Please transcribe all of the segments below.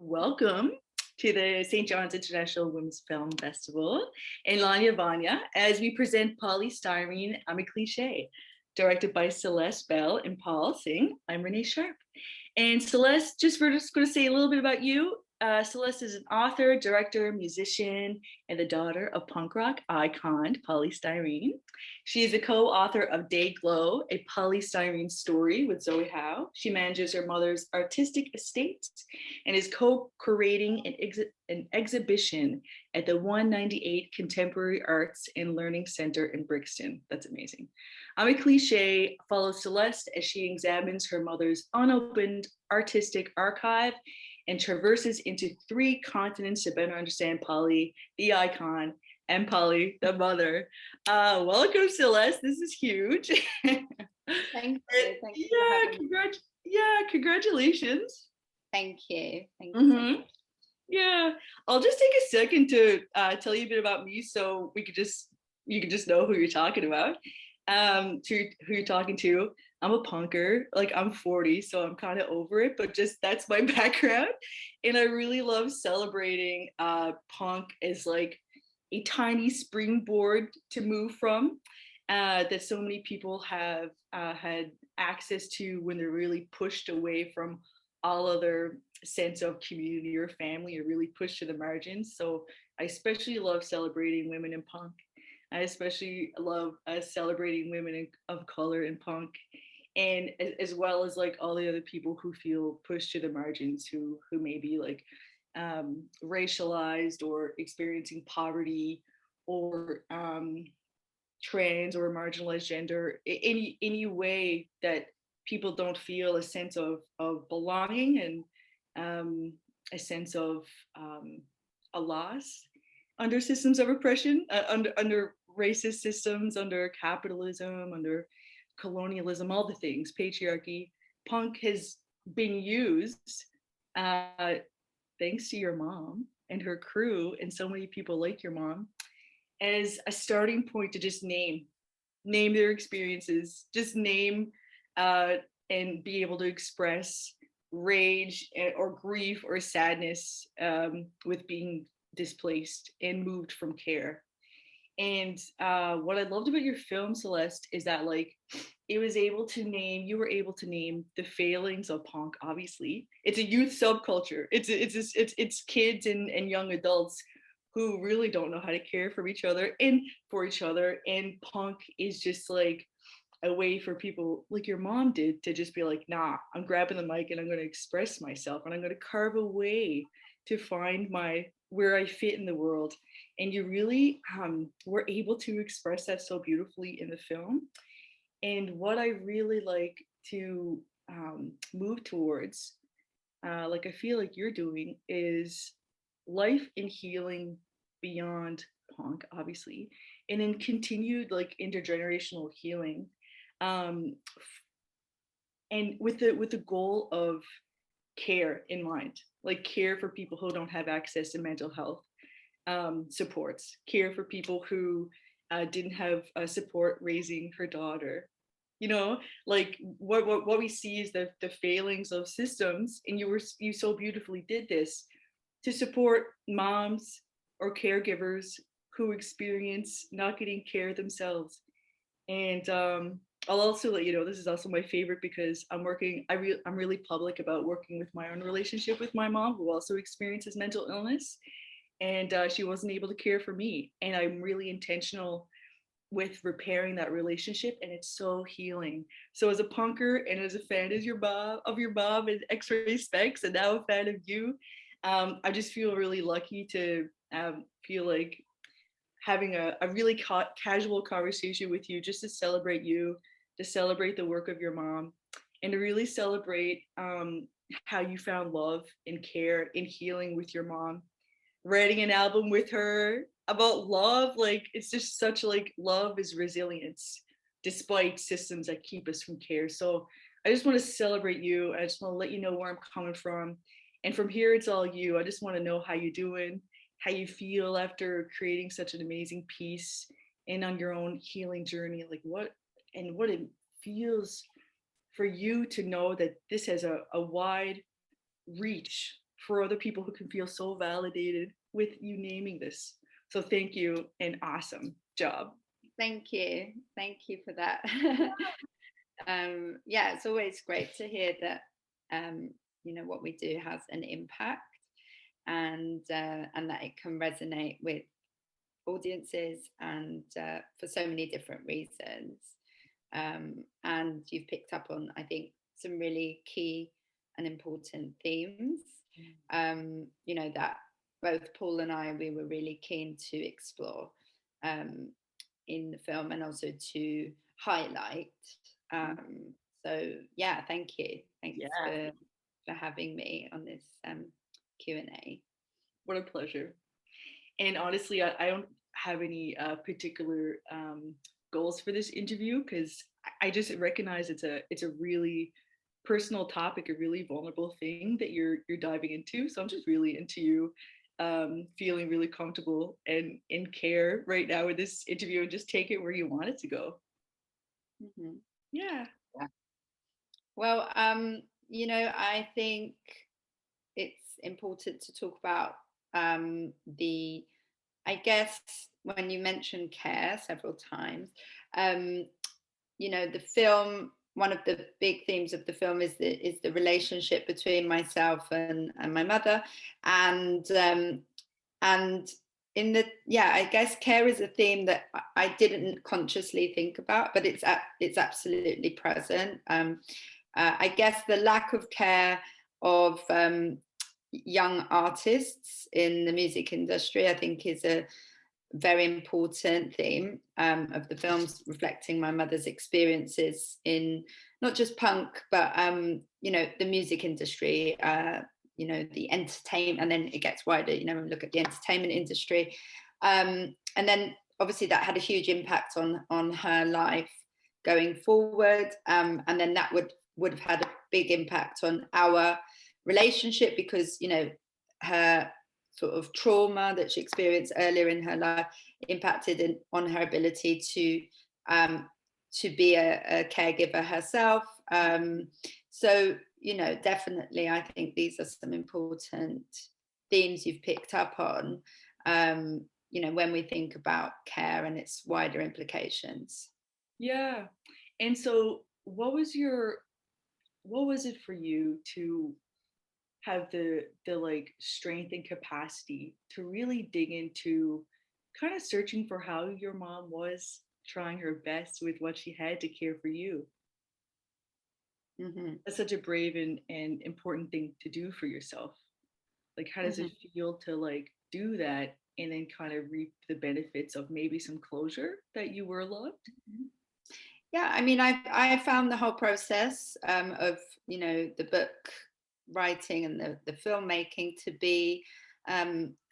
Welcome to the St. John's International Women's Film Festival in Lawnya Vanya as we present Poly Styrene, I'm a Cliché, directed by Celeste Bell and Paul Singh. I'm Renee Sharpe. And Celeste, we're just going to say a little bit about you. Celeste is an author, director, musician, and the daughter of punk rock icon Poly Styrene. She is a co-author of Day Glow, a polystyrene story with Zoe Howe. She manages her mother's artistic estate and is co-curating an exhibition at the 198 Contemporary Arts and Learning Center in Brixton. That's amazing. I'm a Cliché follows Celeste as she examines her mother's unopened artistic archive and traverses into 3 continents to better understand Poly, the icon, and Poly, the mother. Welcome, Celeste. This is huge. Thank you. Thank you for having me. Congratulations. Thank you. Thank you. So much. Yeah, I'll just take a second to tell you a bit about me, so you can just know who you're talking about. To who you're talking to. I'm a punker, like I'm 40, so I'm kind of over it, but just that's my background. And I really love celebrating punk as like a tiny springboard to move from that so many people have had access to when they're really pushed away from all other sense of community or family or really pushed to the margins. So I especially love celebrating women in punk. I especially love celebrating women of color in punk, and as well as like all the other people who feel pushed to the margins, who may be like racialized or experiencing poverty or trans or marginalized gender, any way that people don't feel a sense of belonging and a sense of a loss under systems of oppression, under racist systems, under capitalism, under colonialism, all the things, patriarchy. Punk has been used, thanks to your mom and her crew and so many people like your mom, as a starting point to just name their experiences, just name and be able to express rage or grief or sadness with being displaced and moved from care. And what I loved about your film, Celeste, is that like you were able to name the failings of punk. Obviously, it's a youth subculture. It's kids and young adults who really don't know how to care for each other. And punk is just like a way for people like your mom did to just be like, nah, I'm grabbing the mic and I'm going to express myself and I'm going to carve a way to find where I fit in the world. And you really were able to express that so beautifully in the film. And what I really like to move towards, like I feel like you're doing, is life and healing beyond punk, obviously, and then continued like intergenerational healing, and with the goal of care in mind, like care for people who don't have access to mental health supports, care for people who didn't have support raising her daughter. You know, like what we see is the failings of systems, and you so beautifully did this to support moms or caregivers who experience not getting care themselves. And I'll also let you know, this is also my favorite because I'm really public about working with my own relationship with my mom, who also experiences mental illness, and she wasn't able to care for me. And I'm really intentional with repairing that relationship, and it's so healing. So as a punker and as a fan of your mom and X-Ray Specs, and now a fan of you, I just feel really lucky to feel like having a really casual conversation with you, just to celebrate you, to celebrate the work of your mom, and to really celebrate how you found love and care and healing with your mom. Writing an album with her about love, like it's just such like love is resilience despite systems that keep us from care. So I just want to celebrate you. I just want to let you know where I'm coming from. And from here, it's all you. I just want to know how you're doing, how you feel after creating such an amazing piece and on your own healing journey, like what it feels for you to know that this has a wide reach for other people who can feel so validated with you naming this. So thank you and awesome job. Thank you for that. Yeah, it's always great to hear that what we do has an impact, and that it can resonate with audiences, and for so many different reasons. And you've picked up on, I think, some really key and important themes, that both Paul and we were really keen to explore in the film, and also to highlight. So yeah, thanks for having me on this Q&A. What a pleasure. And honestly, I don't have any particular goals for this interview, because I just recognize it's a really personal topic, a really vulnerable thing that you're diving into. So I'm just really into you feeling really comfortable and in care right now with this interview, and just take it where you want it to go. Mm-hmm. Yeah. Well, I think it's important to talk about I guess when you mentioned care several times, the film, one of the big themes of the film is the relationship between myself and my mother, and I guess care is a theme that I didn't consciously think about, but it's absolutely present. I guess the lack of care of young artists in the music industry, I think, is a very important theme of the films, reflecting my mother's experiences in not just punk, but the music industry, the entertainment, and then it gets wider, when we look at the entertainment industry, and then obviously that had a huge impact on her life going forward, and then that would have had a big impact on our relationship, because her sort of trauma that she experienced earlier in her life impacted on her ability to be a caregiver herself. So definitely, I think these are some important themes you've picked up on, when we think about care and its wider implications. Yeah. And so what was it for you to have the like strength and capacity to really dig into kind of searching for how your mom was trying her best with what she had to care for you? Mm-hmm. That's such a brave and important thing to do for yourself. Like, how does it feel to like do that and then kind of reap the benefits of maybe some closure that you were loved? Yeah, I mean, I found the whole process of the book writing and the filmmaking to be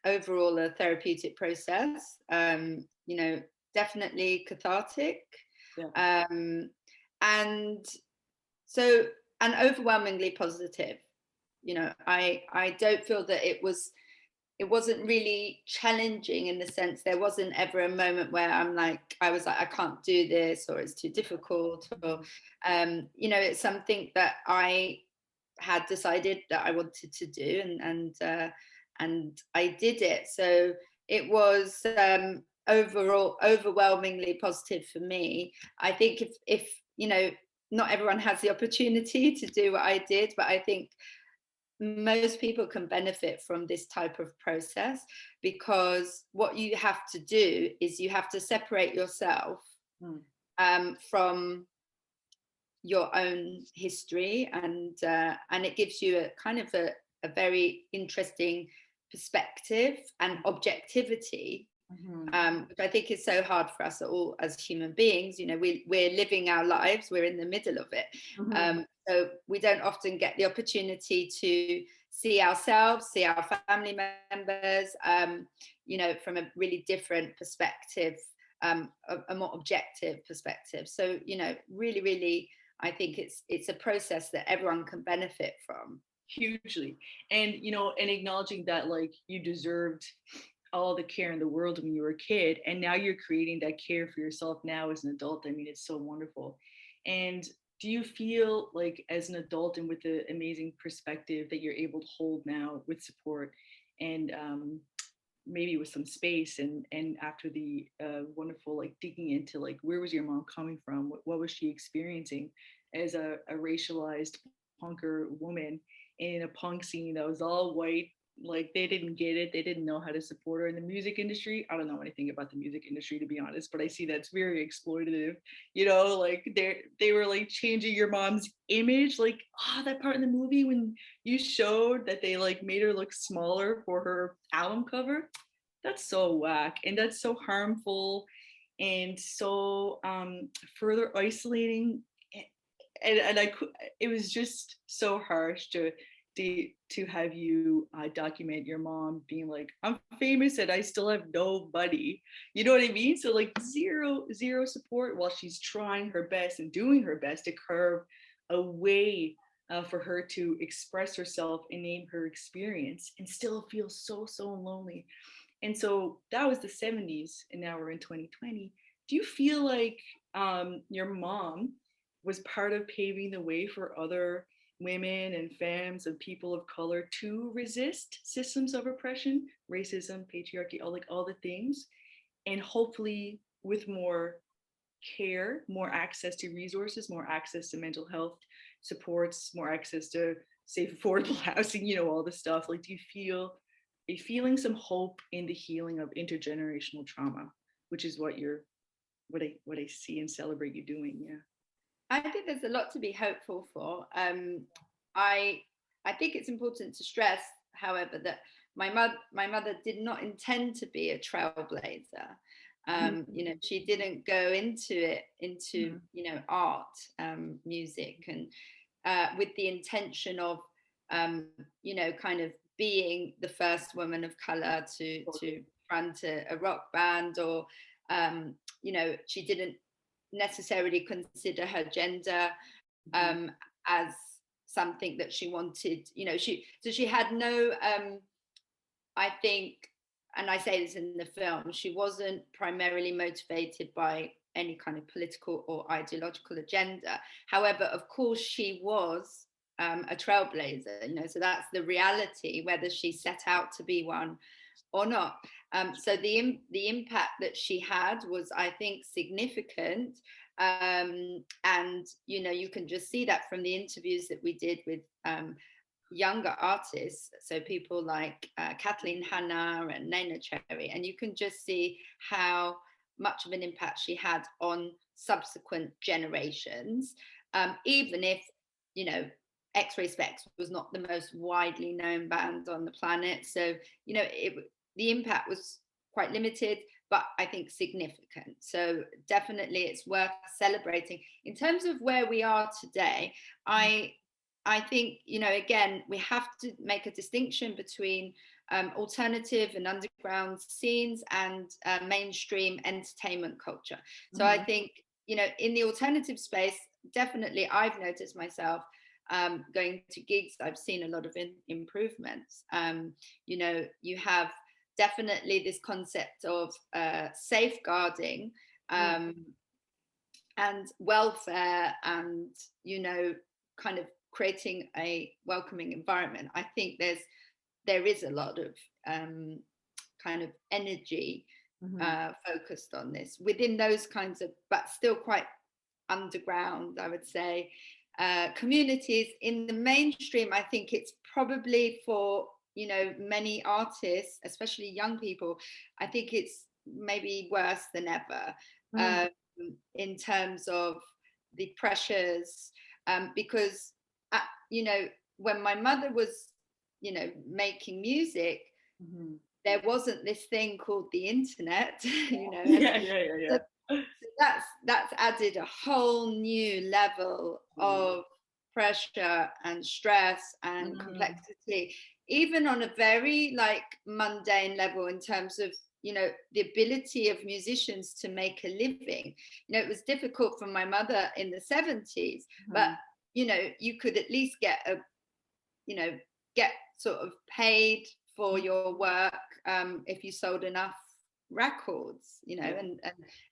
overall a therapeutic process. Definitely cathartic, and overwhelmingly positive. I don't feel that it wasn't really challenging, in the sense there wasn't ever a moment where I was like, I can't do this, or it's too difficult, or it's something that I had decided that I wanted to do, and I did it. So it was overall overwhelmingly positive for me. I think if not everyone has the opportunity to do what I did, but I think most people can benefit from this type of process, because what you have to do is you have to separate yourself from your own history, and it gives you a kind of a very interesting perspective and objectivity, which I think is so hard for us all as human beings. We're living our lives, we're in the middle of it. So we don't often get the opportunity to see ourselves, see our family members, from a really different perspective, a more objective perspective. So, really, really, I think it's a process that everyone can benefit from. Hugely. And, and acknowledging that like you deserved all the care in the world when you were a kid, and now you're creating that care for yourself now as an adult. I mean, it's so wonderful. And do you feel like as an adult and with the amazing perspective that you're able to hold now with support and maybe with some space and after the wonderful like digging into like where was your mom coming from, what was she experiencing as a racialized punker woman in a punk scene that was all white, like they didn't get it, they didn't know how to support her in the music industry. I don't know anything about the music industry to be honest, but I see that's very exploitative, you know, like they were like changing your mom's image, like oh that part in the movie when you showed that they like made her look smaller for her album cover. That's so whack and that's so harmful and so further isolating. And I could, it was just so harsh to have you document your mom being like, I'm famous and I still have nobody. You know what I mean? So like zero support while she's trying her best and doing her best to carve a way for her to express herself and name her experience and still feel so lonely. And so that was the 70s, and now we're in 2020. Do you feel like your mom was part of paving the way for other women and femmes and people of color to resist systems of oppression, racism, patriarchy, all the things, and hopefully with more care, more access to resources, more access to mental health supports, more access to safe, affordable housing, you know, all the stuff. Like, do you feel are you feeling some hope in the healing of intergenerational trauma, which is what I see and celebrate you doing? Yeah. I think there's a lot to be hopeful for. I I think it's important to stress, however, that my mother did not intend to be a trailblazer. You know, she didn't go into it into art, music, and with the intention of kind of being the first woman of color to front a rock band, or she didn't necessarily consider her gender as something that she wanted. She had no I think, and I say this in the film, she wasn't primarily motivated by any kind of political or ideological agenda. However, of course, she was a trailblazer, so that's the reality, whether she set out to be one or not. So the impact that she had was, I think, significant. And you can just see that from the interviews that we did with younger artists, so people like Kathleen Hanna and Nena Cherry, and you can just see how much of an impact she had on subsequent generations, even if X-Ray Specs was not the most widely known band on the planet. So the impact was quite limited, but I think significant. So definitely it's worth celebrating. In terms of where we are today, I think, again, we have to make a distinction between alternative and underground scenes and mainstream entertainment culture. So I think, in the alternative space, definitely I've noticed myself going to gigs, I've seen a lot of improvements. You have definitely this concept of safeguarding and welfare and, kind of creating a welcoming environment. I think there is a lot of kind of energy focused on this within those kinds of, but still quite underground, I would say, communities. In the mainstream, I think it's probably for many artists, especially young people, I think it's maybe worse than ever in terms of the pressures, because when my mother was making music, there wasn't this thing called the internet. Yeah. So that's added a whole new level of pressure and stress and complexity, even on a very mundane level, in terms of the ability of musicians to make a living. It was difficult for my mother in the 70s, but you could at least get sort of paid for your work if you sold enough records, and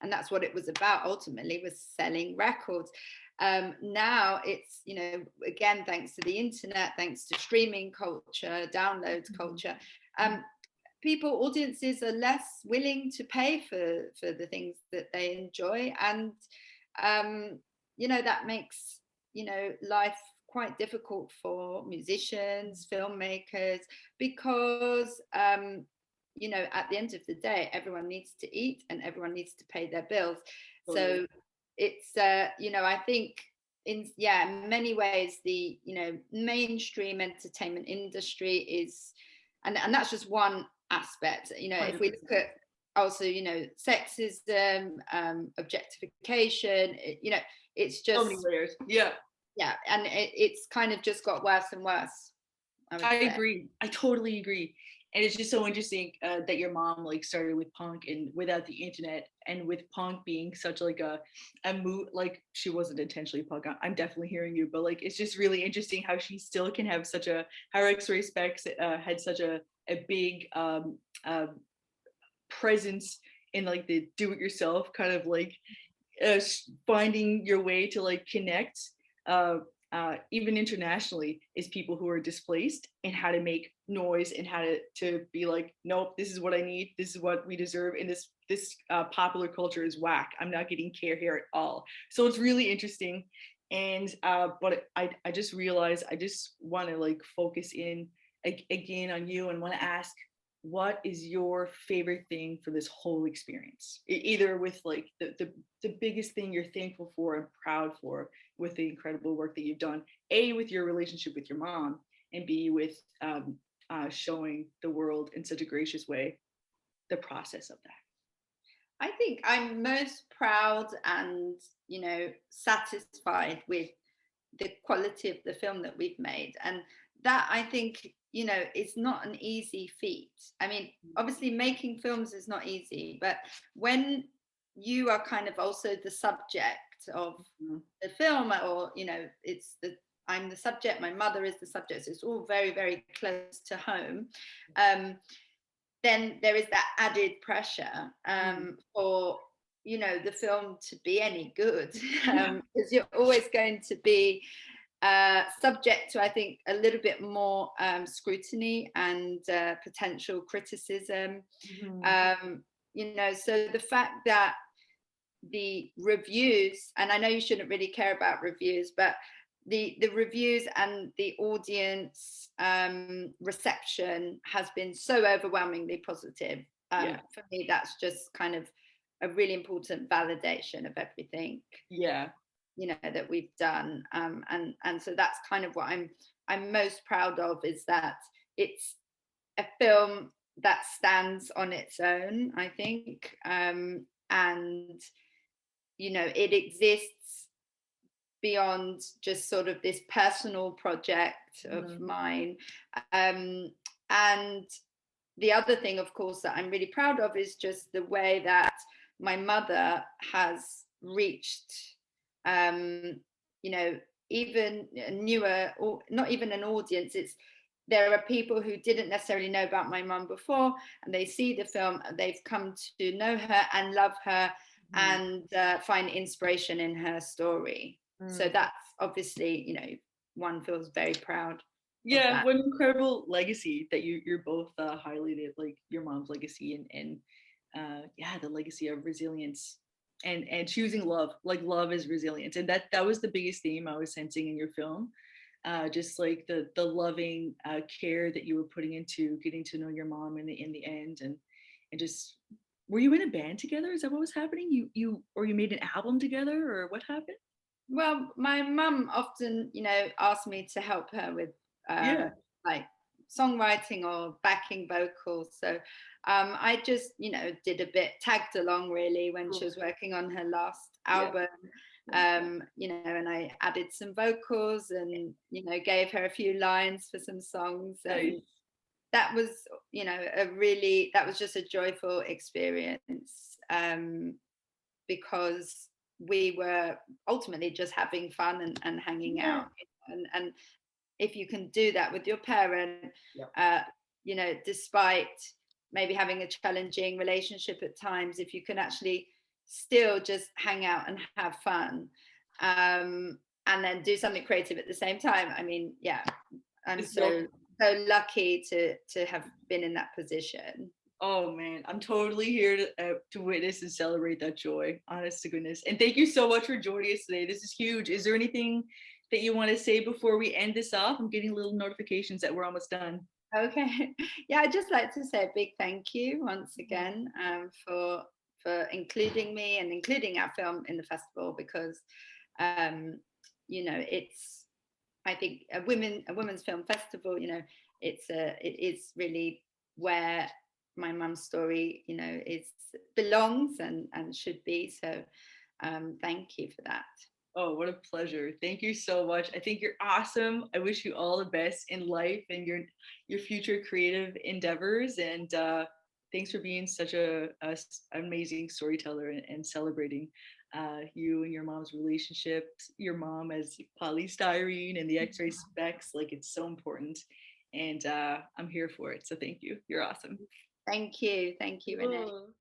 that's what it was about ultimately, was selling records. Now it's, you know, again, thanks to the internet, thanks to streaming culture, downloads culture, audiences are less willing to pay for the things that they enjoy. And, you know, that makes, you know, life quite difficult for musicians, filmmakers, because, you know, at the end of the day, everyone needs to eat and everyone needs to pay their bills. So it's, you know, I think in many ways, the, you know, mainstream entertainment industry is, and that's just one aspect. You know, 100%. If we look at also, you know, sexism, objectification, you know, it's just so many layers. Yeah, and it's kind of just got worse and worse. I agree. I totally agree. And it's just so interesting that your mom like started with punk and without the internet, and with punk being such like a move, like she wasn't intentionally punk. I'm definitely hearing you, but like it's just really interesting how she still can have such a, how X-Ray Specs had such a big presence in like the do-it-yourself kind of like finding your way to like connect even internationally, is people who are displaced and how to make noise and how to be like, nope, this is what I need, this is what we deserve, and this popular culture is whack, I'm not getting care here at all. So it's really interesting. And but I just realized I just want to like focus in again on you, and want to ask, what is your favorite thing for this whole experience? Either with like the biggest thing you're thankful for and proud for with the incredible work that you've done, A, with your relationship with your mom, and B, with showing the world in such a gracious way the process of that. I think I'm most proud and, you know, satisfied with the quality of the film that we've made. And that, I think, you know, it's not an easy feat. I mean, obviously making films is not easy, but when you are kind of also the subject of the film, or, you know, I'm the subject, my mother is the subject, so it's all very, very close to home. Then there is that added pressure for, you know, the film to be any good, because you're always going to be subject to, I think, a little bit more scrutiny and potential criticism. You know, so the fact that the reviews, and I know you shouldn't really care about reviews, but the reviews and the audience reception has been so overwhelmingly positive. For me, that's just kind of a really important validation of everything. You know, that we've done, and so that's kind of what I'm most proud of, is that it's a film that stands on its own, I think, and you know, it exists beyond just sort of this personal project of mine. And the other thing, of course, that I'm really proud of is just the way that my mother has reached, you know, even newer, or not even an audience. There are people who didn't necessarily know about my mum before, and they see the film, they've come to know her and love her, and find inspiration in her story. So that's obviously, you know, one feels very proud. Yeah, what an incredible legacy that you're both highlighted, like your mom's legacy and the legacy of resilience and choosing love. Like love is resilience, and that was the biggest theme I was sensing in your film. Just like the loving care that you were putting into getting to know your mom in the end, and just, were you in a band together? Is that what was happening? You made an album together, or what happened? Well, my mum often, you know, asked me to help her with like songwriting or backing vocals. So I just, you know, did a bit, tagged along really when she was working on her last album. You know, and I added some vocals and, you know, gave her a few lines for some songs. And that was, you know, that was just a joyful experience, because we were ultimately just having fun and hanging out. And if you can do that with your parent, you know, despite maybe having a challenging relationship at times, if you can actually still just hang out and have fun, and then do something creative at the same time. I mean, yeah, I'm It's so, so lucky to have been in that position. oh man, I'm totally here to witness and celebrate that joy. Honest to goodness, and thank you so much for joining us today. This is huge. Is there anything that you want to say before we end this off? I'm getting little notifications that we're almost done. Okay. Yeah, I'd just like to say a big thank you once again, for including me and including our film in the festival, because um, it's, I think, a women's film festival. It is really where my mum's story, is belongs and should be. So thank you for that. Oh, what a pleasure. Thank you so much. I think you're awesome. I wish you all the best in life and your future creative endeavors. And thanks for being such amazing storyteller and celebrating you and your mom's relationship, your mom as Poly Styrene and the X-ray specs. Like, it's so important. And I'm here for it. So thank you. You're awesome. Thank you, Renee. Cool.